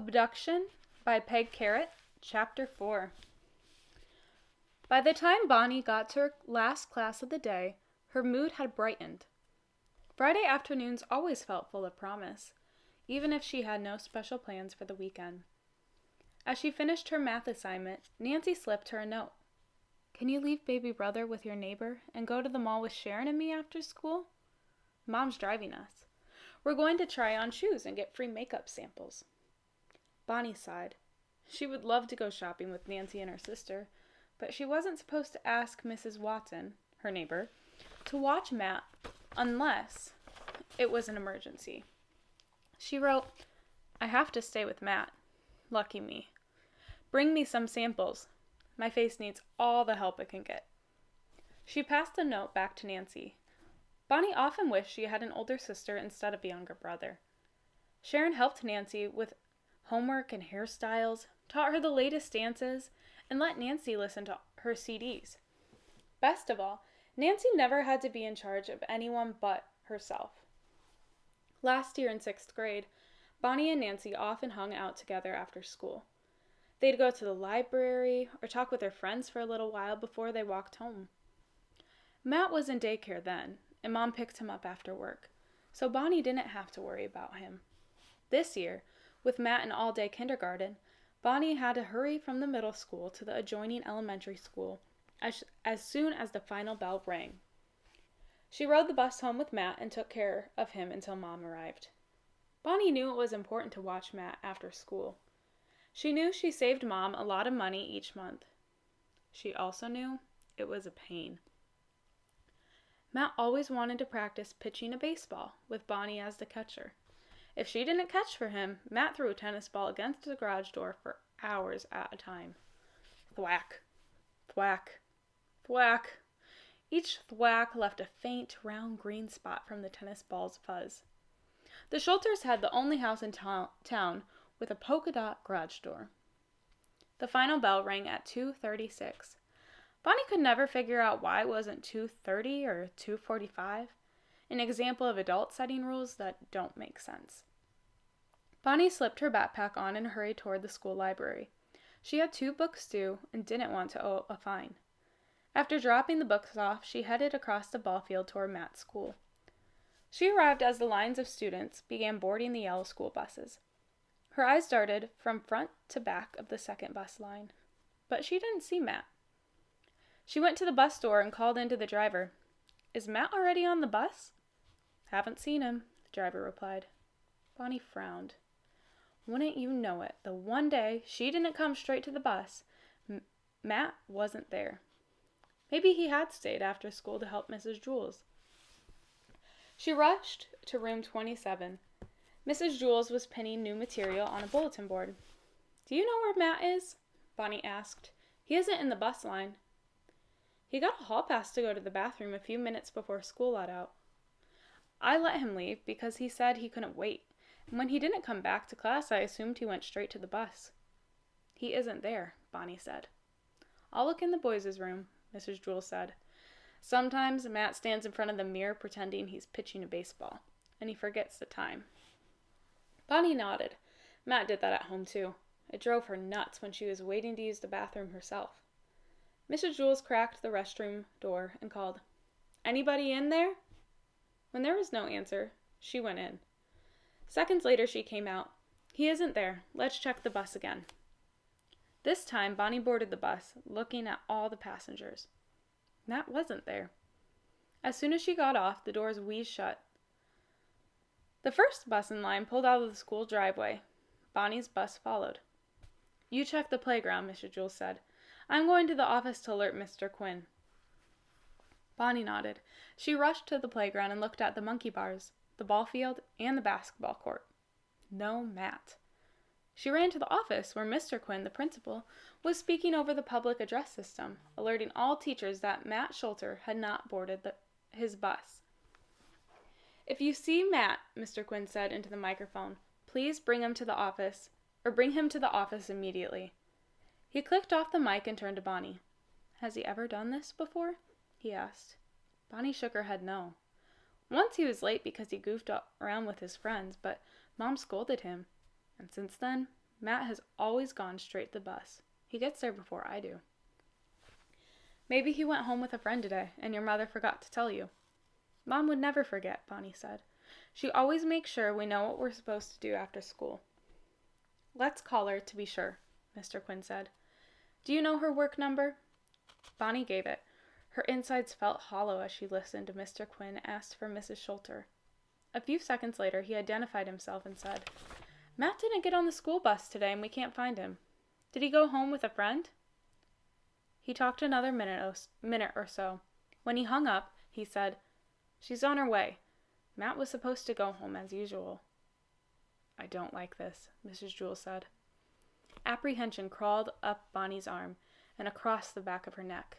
Abduction by Peg Carrot, Chapter 4. By the time Bonnie got to her last class of the day, her mood had brightened. Friday afternoons always felt full of promise, even if she had no special plans for the weekend. As she finished her math assignment, Nancy slipped her a note. "Can you leave baby brother with your neighbor and go to the mall with Sharon and me after school? Mom's driving us. We're going to try on shoes and get free makeup samples." Bonnie sighed. She would love to go shopping with Nancy and her sister, but she wasn't supposed to ask Mrs. Watson, her neighbor, to watch Matt unless it was an emergency. She wrote, "I have to stay with Matt. Lucky me. Bring me some samples. My face needs all the help it can get." She passed the note back to Nancy. Bonnie often wished she had an older sister instead of a younger brother. Sharon helped Nancy with homework and hairstyles, taught her the latest dances, and let Nancy listen to her CDs. Best of all, Nancy never had to be in charge of anyone but herself. Last year in 6th grade, Bonnie and Nancy often hung out together after school. They'd go to the library or talk with their friends for a little while before they walked home. Matt was in daycare then, and Mom picked him up after work, so Bonnie didn't have to worry about him. This year, with Matt in all-day kindergarten, Bonnie had to hurry from the middle school to the adjoining elementary school as soon as the final bell rang. She rode the bus home with Matt and took care of him until Mom arrived. Bonnie knew it was important to watch Matt after school. She knew she saved Mom a lot of money each month. She also knew it was a pain. Matt always wanted to practice pitching a baseball with Bonnie as the catcher. If she didn't catch for him, Matt threw a tennis ball against the garage door for hours at a time. Thwack, thwack, thwack. Each thwack left a faint, round green spot from the tennis ball's fuzz. The Schulters had the only house in town with a polka dot garage door. The final bell rang at 2:36. Bonnie could never figure out why it wasn't 2:30 or 2:45. An example of adult setting rules that don't make sense. Bonnie slipped her backpack on and hurried toward the school library. She had 2 books due and didn't want to owe a fine. After dropping the books off, she headed across the ball field toward Matt's school. She arrived as the lines of students began boarding the yellow school buses. Her eyes darted from front to back of the second bus line, but she didn't see Matt. She went to the bus door and called into the driver. "Is Matt already on the bus?" "Haven't seen him," the driver replied. Bonnie frowned. Wouldn't you know it, the one day she didn't come straight to the bus, Matt wasn't there. Maybe he had stayed after school to help Mrs. Jules. She rushed to room 27. Mrs. Jules was pinning new material on a bulletin board. "Do you know where Matt is?" Bonnie asked. "He isn't in the bus line." "He got a hall pass to go to the bathroom a few minutes before school let out. I let him leave because he said he couldn't wait, and when he didn't come back to class, I assumed he went straight to the bus." "He isn't there," Bonnie said. "I'll look in the boys' room," Mrs. Jules said. "Sometimes Matt stands in front of the mirror pretending he's pitching a baseball, and he forgets the time." Bonnie nodded. Matt did that at home too. It drove her nuts when she was waiting to use the bathroom herself. Mrs. Jules cracked the restroom door and called, "Anybody in there?" When there was no answer, she went in. Seconds later she came out. "He isn't there. Let's check the bus again." This time Bonnie boarded the bus, looking at all the passengers. Matt wasn't there. As soon as she got off, the doors wheezed shut. The first bus in line pulled out of the school driveway. Bonnie's bus followed. "You check the playground," Mrs. Jules said. "I'm going to the office to alert Mr. Quinn." Bonnie nodded. She rushed to the playground and looked at the monkey bars, the ball field, and the basketball court. No Matt. She ran to the office where Mr. Quinn, the principal, was speaking over the public address system, alerting all teachers that Matt Schulter had not boarded his bus. "If you see Matt," Mr. Quinn said into the microphone, "please bring him to the office immediately." He clicked off the mic and turned to Bonnie. "Has he ever done this before?" he asked. Bonnie shook her head no. Once he was late because he goofed around with his friends, but Mom scolded him. And since then, Matt has always gone straight to the bus. He gets there before I do. Maybe he went home with a friend today, and your mother forgot to tell you. Mom would never forget, Bonnie said. She always makes sure we know what we're supposed to do after school. Let's call her to be sure, Mr. Quinn said. Do you know her work number? Bonnie gave it. Her insides felt hollow as she listened to Mr. Quinn ask for Mrs. Schulter. A few seconds later, he identified himself and said, Matt didn't get on the school bus today and we can't find him. Did he go home with a friend? He talked another minute or so. When he hung up, he said, She's on her way. Matt was supposed to go home as usual. I don't like this, Mrs. Jewell said. Apprehension crawled up Bonnie's arm and across the back of her neck.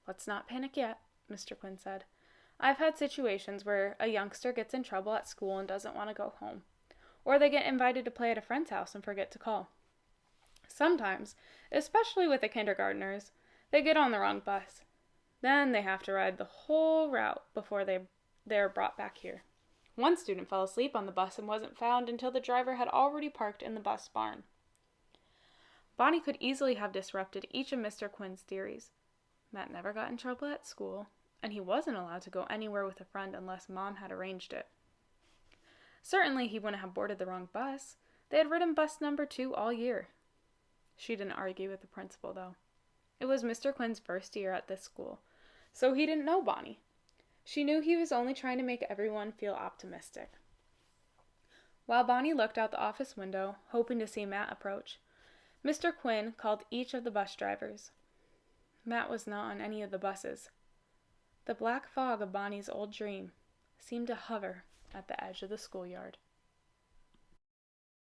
Let's not panic yet, Mr. Quinn said. I've had situations where a youngster gets in trouble at school and doesn't want to go home, or they get invited to play at a friend's house and forget to call. Sometimes, especially with the kindergartners, they get on the wrong bus. Then they have to ride the whole route before they're brought back here. One student fell asleep on the bus and wasn't found until the driver had already parked in the bus barn. Bonnie could easily have disrupted each of Mr. Quinn's theories. Matt never got in trouble at school, and he wasn't allowed to go anywhere with a friend unless Mom had arranged it. Certainly he wouldn't have boarded the wrong bus. They had ridden bus number 2 all year. She didn't argue with the principal, though. It was Mr. Quinn's first year at this school, so he didn't know Bonnie. She knew he was only trying to make everyone feel optimistic. While Bonnie looked out the office window, hoping to see Matt approach, Mr. Quinn called each of the bus drivers. Matt was not on any of the buses. The black fog of Bonnie's old dream seemed to hover at the edge of the schoolyard.